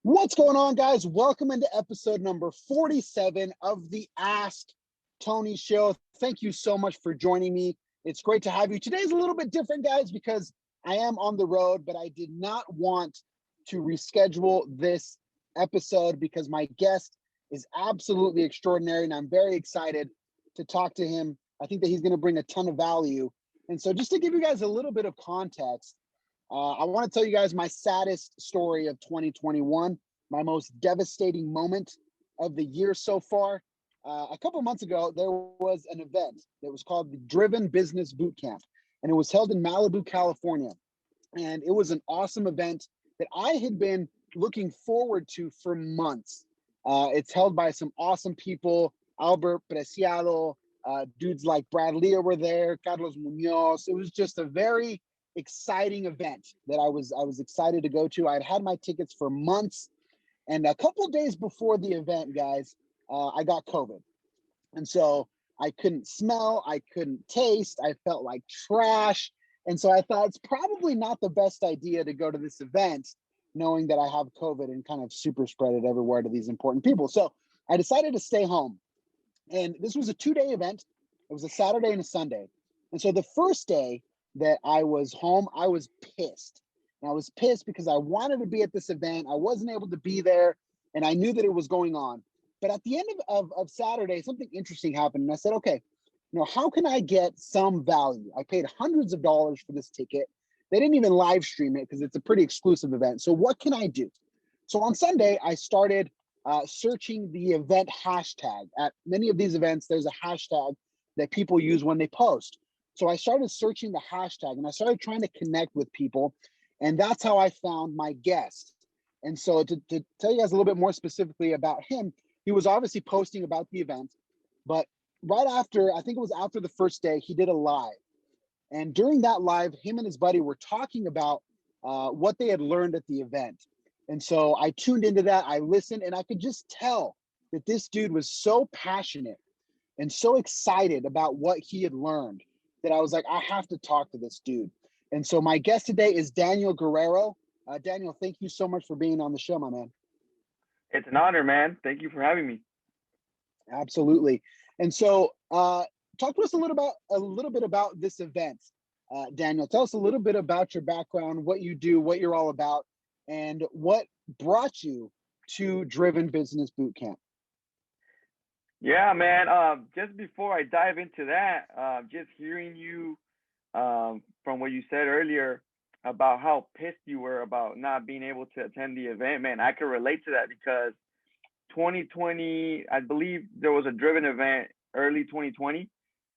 What's going on, guys? Welcome into episode number 47 of the Ask Tony Show. Thank you so much for joining me. It's great to have you. Today's a little bit different, guys, because I am on the road, but I did not want to reschedule this episode because my guest is absolutely extraordinary, and I'm very excited to talk to him. I think that he's going to bring a ton of value. And so just to give you guys a little bit of context, I want to tell you guys my saddest story of 2021, my most devastating moment of the year so far. A couple months ago, there was an event that was called the Driven Business Boot Camp, and it was held in Malibu, California. And it was an awesome event that I had been looking forward to for months. It's held by some awesome people, Albert Preciado, dudes like Brad Lea were there, Carlos Munoz. It was just a very exciting event that I was excited to go to. I'd had my tickets for months, and a couple of days before the event, guys, I got COVID. And so I couldn't smell, I couldn't taste, I felt like trash. And so I thought it's probably not the best idea to go to this event knowing that I have COVID and kind of super spread it everywhere to these important people. So I decided to stay home. And this was a 2-day event. It was a Saturday and a Sunday. And so the first day that I was home, I was pissed. And I was pissed because I wanted to be at this event. I wasn't able to be there, and I knew that it was going on. But at the end of Saturday, something interesting happened. And I said, okay, how can I get some value? I paid hundreds of dollars for this ticket. They didn't even live stream it because it's a pretty exclusive event. So what can I do? So on Sunday, I started searching the event hashtag. At many of these events, there's a hashtag that people use when they post. So I started searching the hashtag, and I started trying to connect with people, and that's how I found my guest. And so to tell you guys a little bit more specifically about him, he was obviously posting about the event, but right after, I think it was after the first day, he did a live. And during that live, him and his buddy were talking about what they had learned at the event. And so I tuned into that, I listened, and I could just tell that this dude was so passionate and so excited about what he had learned that I was like, I have to talk to this dude. And so my guest today is Daniel Guerrero. Daniel, thank you so much for being on the show, my man. It's an honor, man. Thank you for having me. Absolutely. And so talk to us a little bit about this event. Daniel, tell us a little bit about your background, what you do, what you're all about, and what brought you to Driven Business Boot Camp. Yeah, man. Just before I dive into that, just hearing you from what you said earlier about how pissed you were about not being able to attend the event, man, I can relate to that because 2020, I believe there was a Driven event early 2020,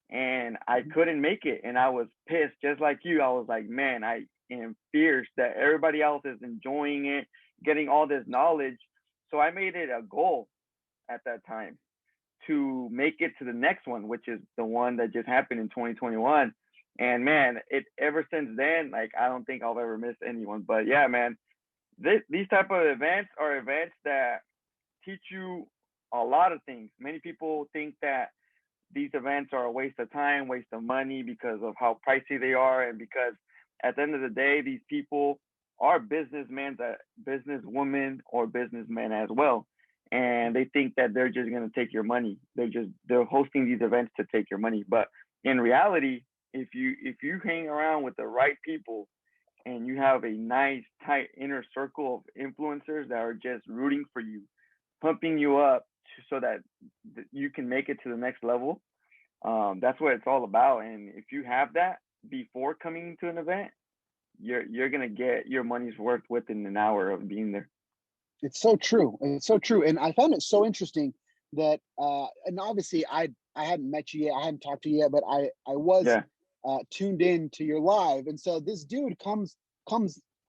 and I couldn't make it, and I was pissed just like you. I was like, man, I am fierce that everybody else is enjoying it, getting all this knowledge. So I made it a goal at that time to make it to the next one, which is the one that just happened in 2021. And man, it ever since then, like, I don't think I'll ever miss anyone. But yeah, man, these type of events are events that teach you a lot of things. Many people think that these events are a waste of time, waste of money because of how pricey they are. And because at the end of the day, these people are businessmen, businesswomen, or businessmen as well. And they think that they're just going to take your money. They're hosting these events to take your money. But in reality, if you hang around with the right people and you have a nice, tight inner circle of influencers that are just rooting for you, pumping you up so that you can make it to the next level, that's what it's all about. And if you have that before coming to an event, you're going to get your money's worth within an hour of being there. It's so true. It's so true. And I found it so interesting that, and obviously I hadn't met you yet. I hadn't talked to you yet, but I was tuned in to your live. And so this dude comes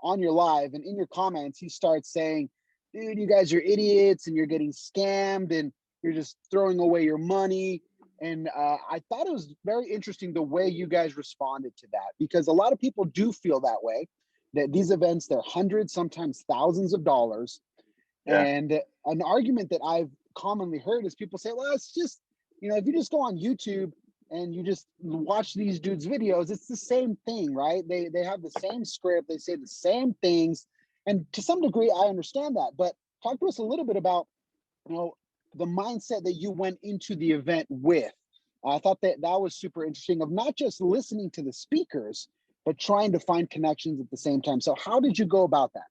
on your live, and in your comments, he starts saying, dude, you guys are idiots and you're getting scammed and you're just throwing away your money. And I thought it was very interesting the way you guys responded to that, because a lot of people do feel that way, that these events, they're hundreds, sometimes thousands of dollars. Yeah. And an argument that I've commonly heard is people say, well, it's just, if you just go on YouTube and you just watch these dudes' videos, it's the same thing, right? They have the same script, they say the same things, and to some degree, I understand that. But talk to us a little bit about, you know, the mindset that you went into the event with. I thought that that was super interesting, of not just listening to the speakers, but trying to find connections at the same time. So how did you go about that?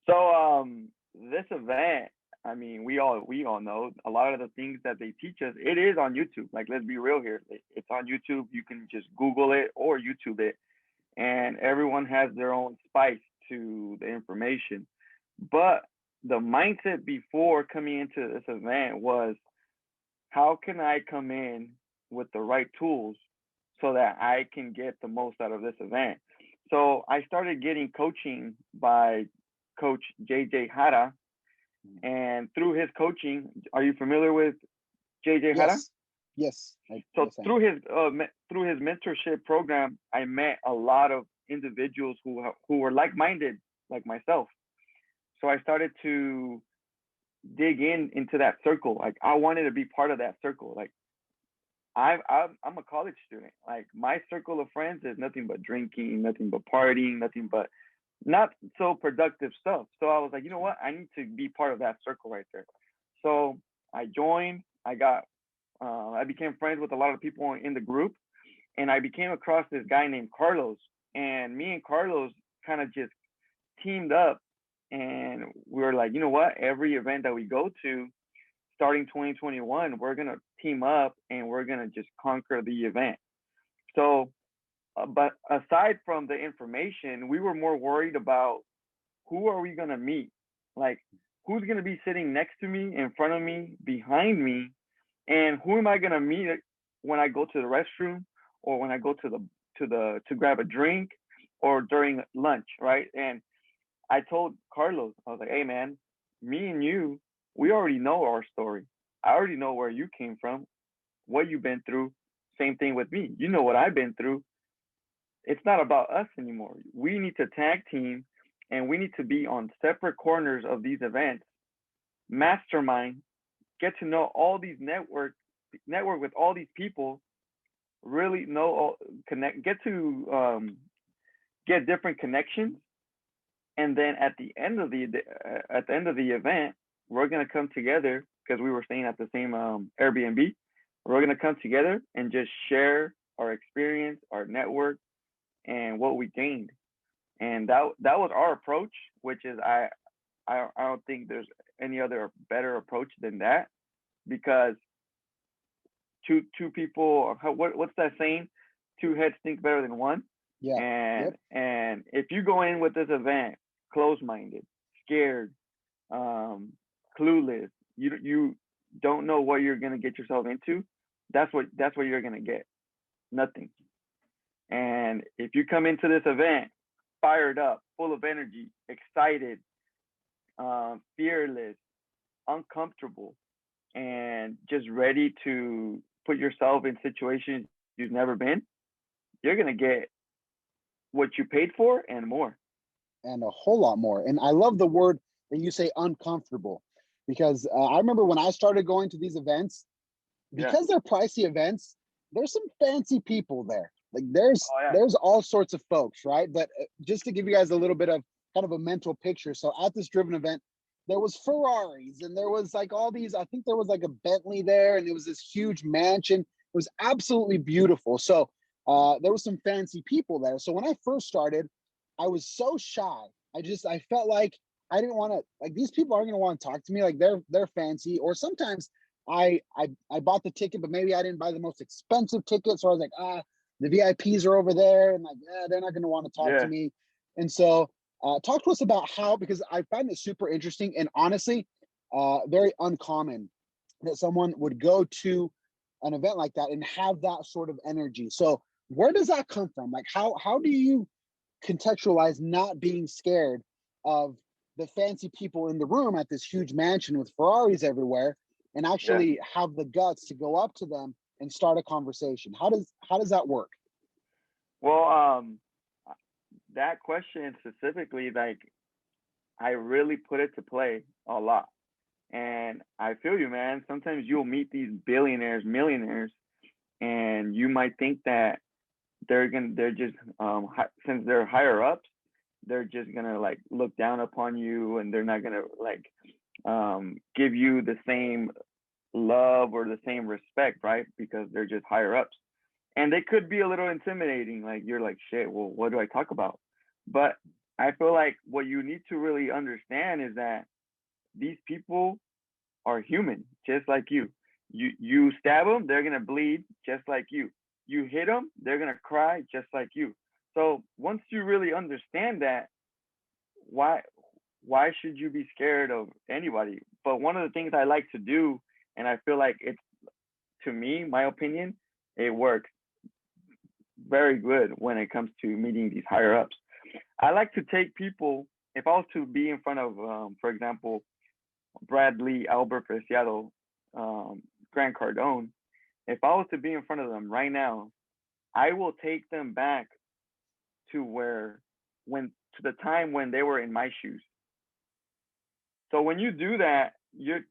So this event, I mean, we all know a lot of the things that they teach us. It is on YouTube. Like, let's be real here. It's on YouTube. You can just Google it or YouTube it, and everyone has their own spice to the information. But the mindset before coming into this event was, how can I come in with the right tools so that I can get the most out of this event? So I started getting coaching by Coach JJ Hara, and through his coaching, are you familiar with JJ Hara? Yes, yes, So yes, I am. through his mentorship program, I met a lot of individuals who were like-minded, like myself. So I started to dig into that circle. Like, I wanted to be part of that circle. Like, I'm a college student. Like, my circle of friends is nothing but drinking, nothing but partying, nothing but not so productive stuff. So I was like, you know what? I need to be part of that circle right there. So I joined. I became friends with a lot of people in the group, and I became across this guy named Carlos. And me and Carlos kind of just teamed up, and we were like, you know what? Every event that we go to, starting 2021, we're gonna team up and we're gonna just conquer the event. So, but aside from the information, we were more worried about who are we gonna meet, like who's gonna be sitting next to me, in front of me, behind me, and who am I gonna meet when I go to the restroom, or when I go to grab a drink, or during lunch, right? And I told Carlos, I was like, hey man, me and you, we already know our story. I already know where you came from, what you've been through. Same thing with me. You know what I've been through. It's not about us anymore. We need to tag team, and we need to be on separate corners of these events, mastermind, get to know all these network with all these people, really know, connect, get different connections, and then at the end of the event, we're gonna come together, because we were staying at the same Airbnb. We're gonna come together and just share our experience, our network, and what we gained. And that was our approach, which is, I don't think there's any other better approach than that, because two people, what's that saying? Two heads think better than one. Yeah, And yep. if you go in with this event closed-minded, scared, clueless, you don't know what you're gonna get yourself into, that's what you're gonna get. Nothing. And if you come into this event fired up, full of energy, excited, fearless, uncomfortable, and just ready to put yourself in situations you've never been, you're gonna get what you paid for and more. And a whole lot more. And I love the word that you say, uncomfortable, because I remember when I started going to these events, Yeah. because they're pricey events, there's some fancy people there. Like Oh yeah. there's all sorts of folks, right? But just to give you guys a little bit of kind of a mental picture. So at this driven event, there was Ferraris, and there was like all these, I think there was like a Bentley there, and it was this huge mansion. It was absolutely beautiful. So there was some fancy people there. So when I first started, I was so shy. I felt like I didn't want to, like, these people aren't going to want to talk to me. Like, they're fancy. Or sometimes I bought the ticket, but maybe I didn't buy the most expensive ticket. So I was like, the VIPs are over there, and like, they're not going to want to talk to Yeah. me. And so talk to us about how, because I find it super interesting and honestly very uncommon that someone would go to an event like that and have that sort of energy. So where does that come from? Like, how do you contextualize not being scared of the fancy people in the room at this huge mansion with Ferraris everywhere, and Yeah. actually have the guts to go up to them and start a conversation? How does that work? Well, that question specifically, like, I really put it to play a lot. And I feel you, man. Sometimes you'll meet these billionaires, millionaires, and you might think that they're just since they're higher ups, they're just gonna like look down upon you, and they're not gonna like give you the same love or the same respect, right? Because they're just higher ups, and they could be a little intimidating. Like you're like, shit, well, what do I talk about? But I feel like what you need to really understand is that these people are human, just like you. You stab them, they're gonna bleed, just like you. You hit them, they're gonna cry, just like you. So once you really understand that, why why should you be scared of anybody? But one of the things I like to do, and I feel like it's, to me, my opinion, it works very good when it comes to meeting these higher ups. I like to take people, if I was to be in front of, for example, Bradley, Albert Preciado, Grant Cardone, if I was to be in front of them right now, I will take them back to to the time when they were in my shoes. So when you do that, you're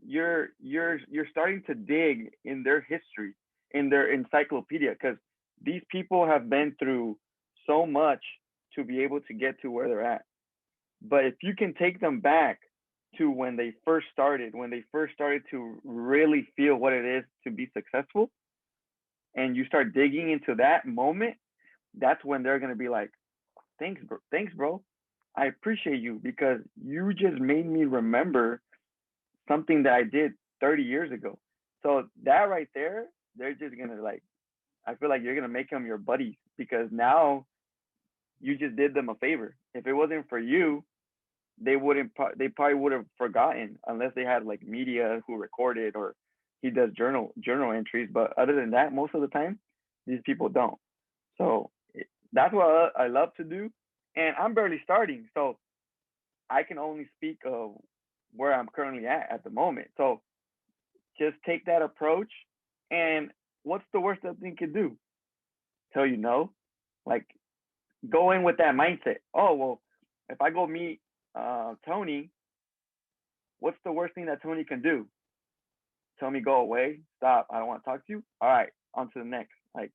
starting to dig in their history, in their encyclopedia, because these people have been through so much to be able to get to where they're at. But if you can take them back to when they first started to really feel what it is to be successful, and you start digging into that moment, that's when they're going to be like, thanks, bro. I appreciate you because you just made me remember something that I did 30 years ago. So that right there, they're just going to like, I feel like you're going to make them your buddies because now you just did them a favor. If it wasn't for you, they probably would have forgotten unless they had like media who recorded, or he does journal entries. But other than that, most of the time, these people don't. So that's what I love to do. And I'm barely starting, so I can only speak of where I'm currently at the moment. So just take that approach. And what's the worst that thing can do? Tell you no. Like, go in with that mindset. Oh, well, if I go meet Tony, what's the worst thing that Tony can do? Tell me go away, stop, I don't want to talk to you. All right, on to the next. Like,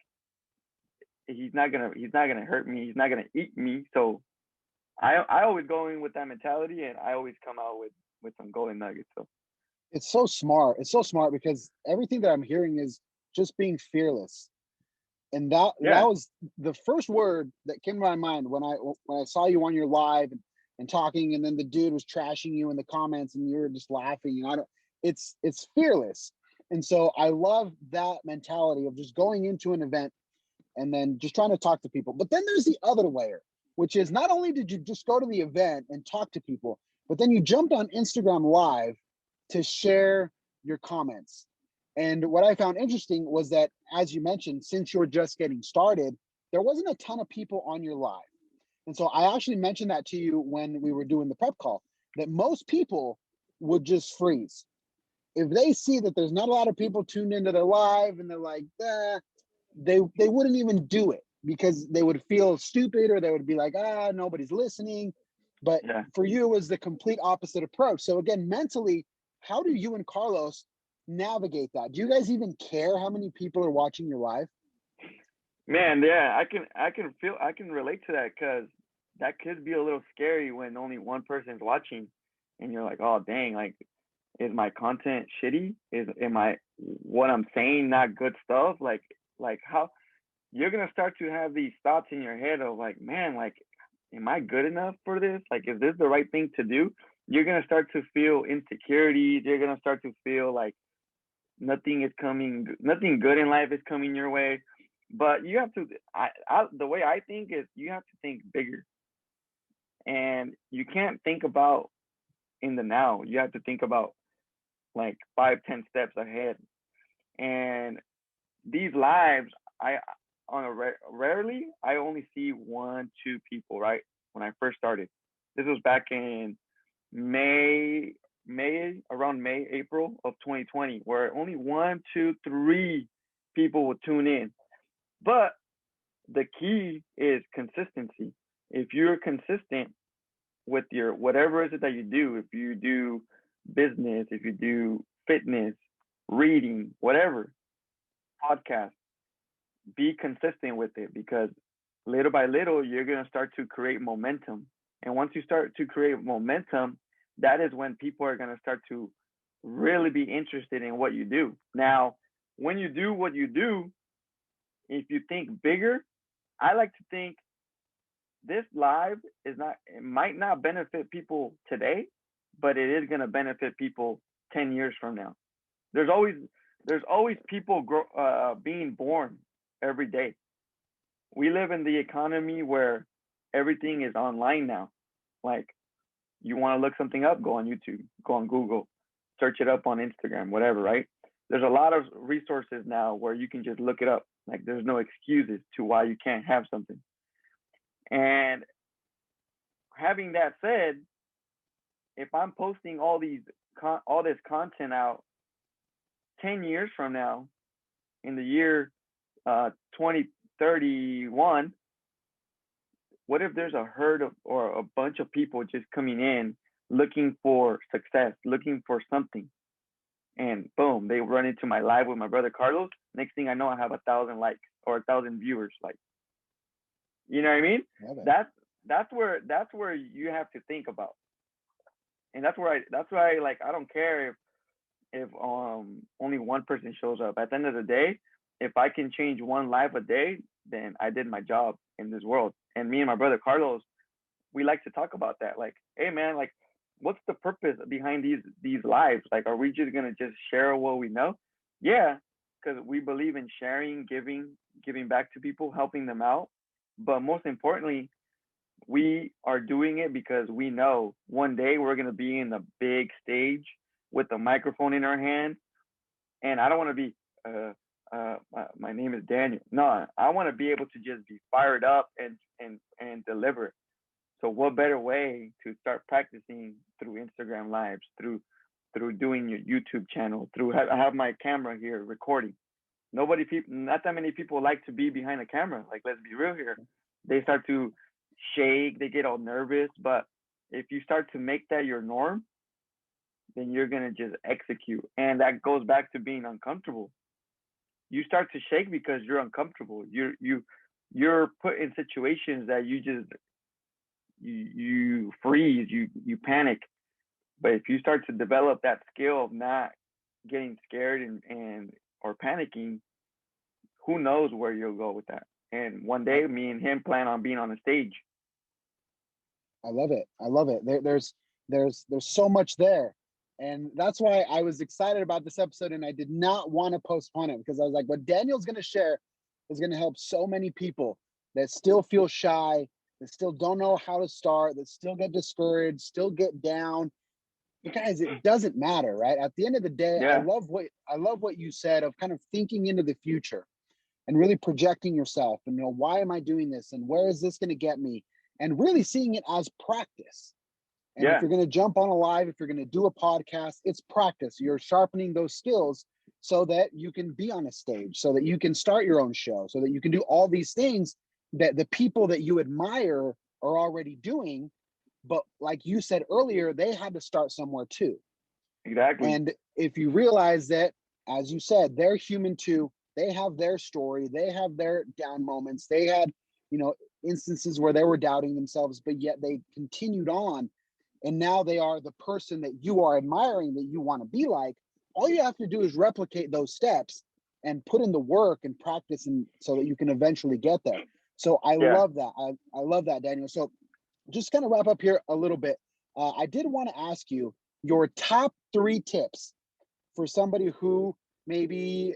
he's not gonna hurt me, he's not gonna eat me. So I always go in with that mentality, and I always come out with some golden nuggets. So It's so smart. It's so smart because everything that I'm hearing is just being fearless. And that yeah, was the first word that came to my mind when I saw you on your live and talking, and then the dude was trashing you in the comments and you were just laughing. And I don't it's fearless. And so I love that mentality of just going into an event and then just trying to talk to people. But then there's the other layer, which is not only did you just go to the event and talk to people, but then you jumped on Instagram Live to share your comments. And what I found interesting was that, as you mentioned, since you're just getting started, there wasn't a ton of people on your live. And so I actually mentioned that to you when we were doing the prep call, that most people would just freeze. If they see that there's not a lot of people tuned into their live and they're like, they wouldn't even do it because they would feel stupid, or they would be like, nobody's listening. But yeah. for you, it was the complete opposite approach. So again, mentally, how do you and Carlos navigate that? Do you guys even care how many people are watching your live? Man, yeah, I can relate to that, because that could be a little scary when only one person is watching, and you're like, oh dang, like, is my content shitty? Am I, what I'm saying, not good stuff? Like how you're gonna start to have these thoughts in your head of like, man, like, am I good enough for this? Like, is this the right thing to do? You're gonna start to feel insecurities. You're gonna start to feel like nothing good in life is coming your way. But you have to, the way I think is, you have to think bigger, and you can't think about in the now. You have to think about like 5, 10 steps ahead. And these lives, I on a rarely, I only see 1, 2 people, right? When I first started, this was back in May, around May, April of 2020, where only 1, 2, 3 people would tune in. But the key is consistency. If you're consistent with your whatever is it that you do, if you do business, if you do fitness, reading, whatever, podcast, be consistent with it, because little by little, you're going to start to create momentum. And once you start to create momentum, that is when people are going to start to really be interested in what you do. Now, when you do what you do, if you think bigger, I like to think this live is not, it might not benefit people today, but it is going to benefit people 10 years from now. There's always people being born every day. We live in the economy where everything is online now. Like, you want to look something up, go on YouTube, go on Google, search it up on Instagram, whatever, right? There's a lot of resources now where you can just look it up. Like, there's no excuses to why you can't have something. And having that said, if I'm posting all this content out 10 years from now, in the year 2031, what if there's a herd of, or a bunch of people just coming in looking for success, looking for something, and boom, they run into my live with my brother Carlos. Next thing I know, I have 1,000 likes or 1,000 viewers. Like, you know what I mean? That's where you have to think about, and that's why like, I don't care if only one person shows up. At the end of the day, if I can change one life a day, then I did my job in this world. And me and my brother Carlos, we like to talk about that. Like, hey man, like, what's the purpose behind these lives? Like, are we just gonna just share what we know? Yeah, because we believe in sharing, giving back to people, helping them out. But most importantly, we are doing it because we know one day we're gonna be in the big stage with a microphone in our hand. And I don't want to be my name is Daniel. No, I want to be able to just be fired up and deliver. So what better way to start practicing through Instagram lives, through doing your YouTube channel, I have my camera here recording. Not that many people like to be behind a camera. Like, let's be real here. They start to shake, they get all nervous. But if you start to make that your norm, then you're gonna just execute. And that goes back to being uncomfortable. You start to shake because you're uncomfortable. You're put in situations that you freeze, you panic. But if you start to develop that skill of not getting scared and or panicking, who knows where you'll go with that. And one day, me and him plan on being on the stage. I love it. I love it. There's so much there. And that's why I was excited about this episode, and I did not want to postpone it, because I was like, what Daniel's going to share is going to help so many people that still feel shy, that still don't know how to start, that still get discouraged, still get down. But guys, it doesn't matter, right? At the end of the day, Yeah. I love what you said of kind of thinking into the future and really projecting yourself and, why am I doing this? And where is this going to get me? And really seeing it as practice. And if you're going to jump on a live, if you're going to do a podcast, it's practice. You're sharpening those skills so that you can be on a stage, so that you can start your own show, so that you can do all these things that the people that you admire are already doing. But like you said earlier, they had to start somewhere too. Exactly. And if you realize that, as you said, they're human too. They have their story. They have their down moments. They had, instances where they were doubting themselves, but yet they continued on. And now they are the person that you are admiring, that you want to be like. All you have to do is replicate those steps and put in the work and practice, and so that you can eventually get there. So I love that. I love that, Daniel. So just kind of wrap up here a little bit. I did want to ask you your top 3 tips for somebody who maybe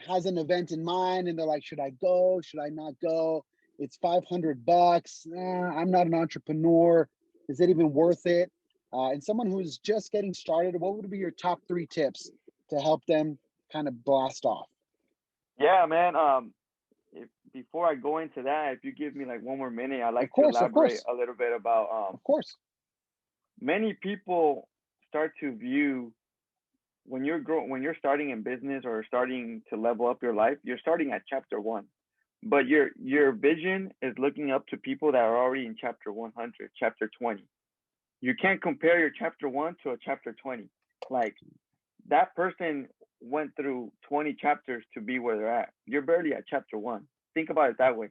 has an event in mind and they're like, should I go? Should I not go? It's $500. I'm not an entrepreneur. Is it even worth it? And someone who's just getting started, what would be your top 3 tips to help them kind of blast off? Yeah, man. Before I go into that, if you give me like one more minute, I'd like to elaborate a little bit about. Of course. Many people start to view when you're starting in business or starting to level up your life, you're starting at chapter 1. But your vision is looking up to people that are already in chapter 100, chapter 20. You can't compare your chapter 1 to a chapter 20. Like, that person went through 20 chapters to be where they're at. You're barely at chapter 1. think about it that way.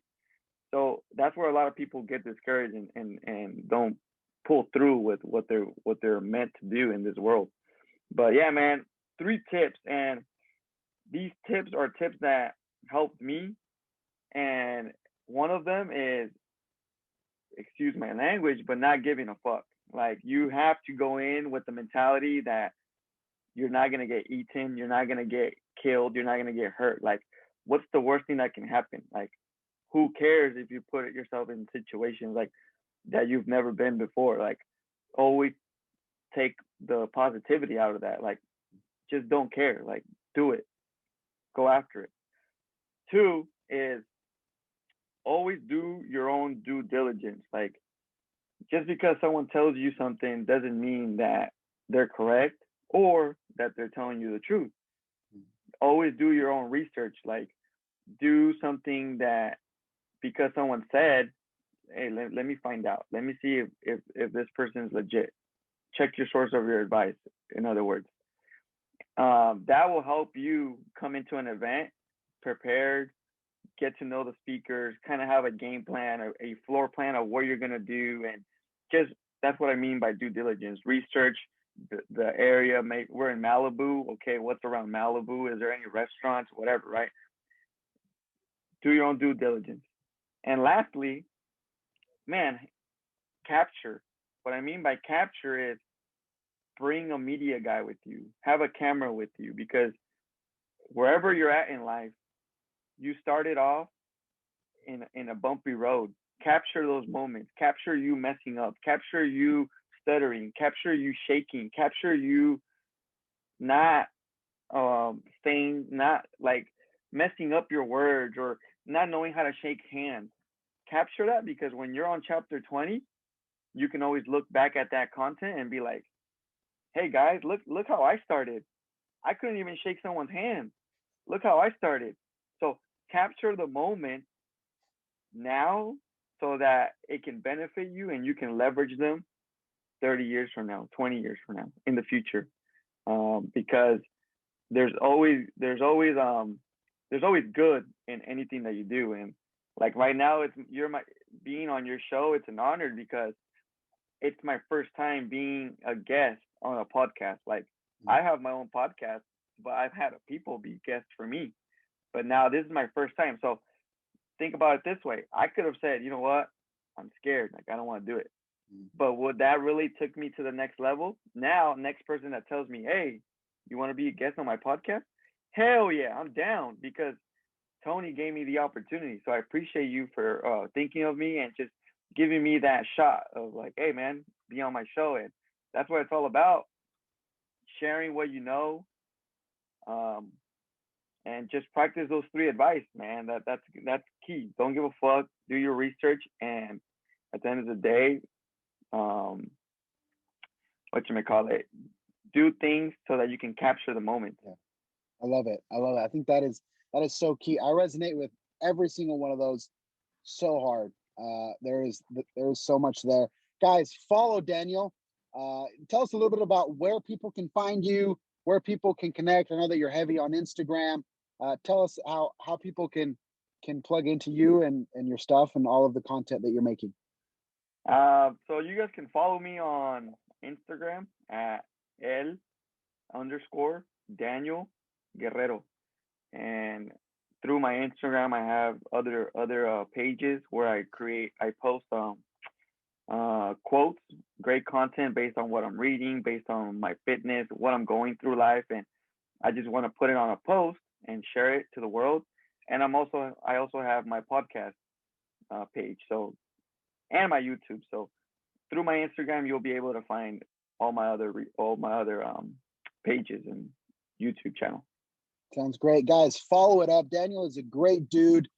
So that's where a lot of people get discouraged and don't pull through with what they're meant to do in this world. But yeah, man, 3 tips, and these tips are tips that helped me. And one of them is, excuse my language, but not giving a fuck. Like, you have to go in with the mentality that you're not gonna get eaten, you're not gonna get killed, you're not gonna get hurt. Like, what's the worst thing that can happen? Like, who cares if you put yourself in situations like that you've never been before? Like, always take the positivity out of that. Like, just don't care. Like, do it. Go after it. 2 is always do your own due diligence. Like, just because someone tells you something doesn't mean that they're correct or that they're telling you the truth. Always do your own research. Like, do something that because someone said, hey, let me find out. Let me see if this person is legit. Check your source of your advice, in other words. That will help you come into an event prepared, get to know the speakers, kind of have a game plan, a floor plan of what you're going to do. And just, that's what I mean by due diligence. Research the area. We're in Malibu. Okay, what's around Malibu? Is there any restaurants? Whatever, right? Do your own due diligence. And lastly, man, capture. What I mean by capture is bring a media guy with you, have a camera with you, because wherever you're at in life, you started off in a bumpy road. Capture those moments. Capture you messing up. Capture you stuttering. Capture you shaking. Capture you not not like messing up your words or not knowing how to shake hands. Capture that, because when you're on chapter 20, you can always look back at that content and be like, hey guys, look how I started. I couldn't even shake someone's hand. Look how I started. So capture the moment now so that it can benefit you and you can leverage them 30 years from now, 20 years from now, in the future. Because there's always good in anything that you do. And like right now, being on your show, it's an honor because it's my first time being a guest on a podcast. Like, I have my own podcast, but I've had people be guests for me. But now this is my first time. So think about it this way. I could have said, you know what? I'm scared. Like, I don't want to do it. But would that really took me to the next level? Now, next person that tells me, hey, you want to be a guest on my podcast? Hell yeah, I'm down, because Tony gave me the opportunity. So I appreciate you for thinking of me and just giving me that shot of like, hey man, be on my show. And that's what it's all about. Sharing what you know. And just practice those 3 advice, man. That's key. Don't give a fuck. Do your research, and at the end of the day, do things so that you can capture the moment. Yeah. I love it. I think that is so key. I resonate with every single one of those so hard. There is so much there. Guys, follow Daniel. Tell us a little bit about where people can find you, where people can connect. I know that you're heavy on Instagram. Tell us how people can plug into you and your stuff and all of the content that you're making. So you guys can follow me on Instagram at @Daniel Guerrero, and through my Instagram I have other pages where I post quotes, great content based on what I'm reading, based on my fitness, what I'm going through life, and I just want to put it on a post and share it to the world. And I also have my podcast page, so, and my YouTube. So through my Instagram, you'll be able to find all my other pages and YouTube channel. Sounds great, guys. Follow it up. Daniel is a great dude.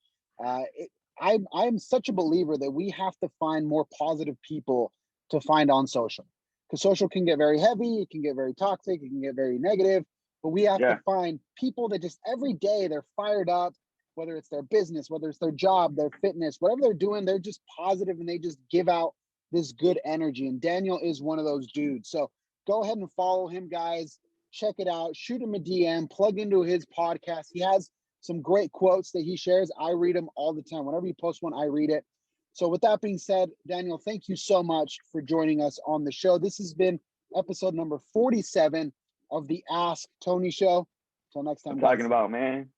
I'm such a believer that we have to find more positive people to find on social, because social can get very heavy, it can get very toxic, it can get very negative. But we have to find people that just every day they're fired up, whether it's their business, whether it's their job, their fitness, whatever they're doing, they're just positive and they just give out this good energy. And Daniel is one of those dudes. So go ahead and follow him, guys. Check it out. Shoot him a DM. Plug into his podcast. He has some great quotes that he shares. I read them all the time. Whenever you post one, I read it. So with that being said, Daniel, thank you so much for joining us on the show. This has been episode number 47 of the Ask Tony Show. Till next time, I'm talking guys. about, man.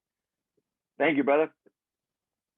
Thank you, brother.